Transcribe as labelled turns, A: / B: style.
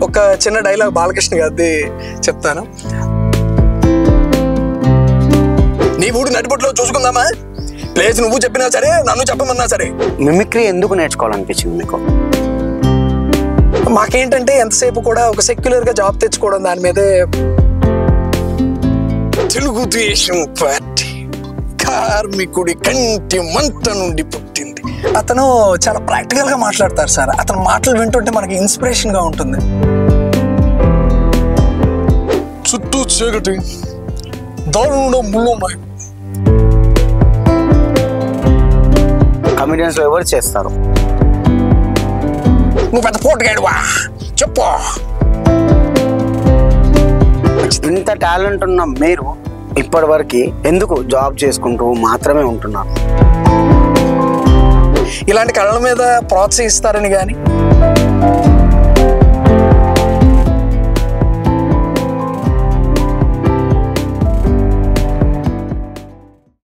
A: ఒక చిన్న డైలాగ్ బాలకృష్ణ గారిది చెప్తాను. నీ ఊడు నడిబొట్లో చూసుకుందామా, ప్లేస్ నువ్వు చెప్పినా సరే నన్ను చెప్పమన్నా సరే.
B: మిమిక్రీ ఎందుకు నేర్చుకోవాలనిపించింది మీకు?
A: మాకేంటంటే ఎంతసేపు కూడా ఒక సెక్యులర్ గా జాబ్ తెచ్చుకోవడం దాని మీదే. తెలుగుదేశం పార్టీ కార్మికుడి కంటి మంట నుండి పుట్టింది. అతను చాలా ప్రాక్టికల్ గా మాట్లాడతారు సార్. అతను మాటలు వింటుంటే మనకి ఇన్స్పిరేషన్ గా ఉంటుంది. చుట్టూ చీకటి, దారుణంలో ముళ్ళున్నాయి.
B: కమెడియన్స్ లో ఎవరు చేస్తారు?
A: నువ్వు పెద్ద పోటుగాడువా చెప్పు.
B: ఇంత టాలెంట్ ఉన్న మీరు ఇప్పటి వరకు ఎందుకు జాబ్ చేసుకుంటూ మాత్రమే ఉంటున్నారు?
A: ఇలాంటి కళల మీద ప్రోత్సహిస్తారని కానీ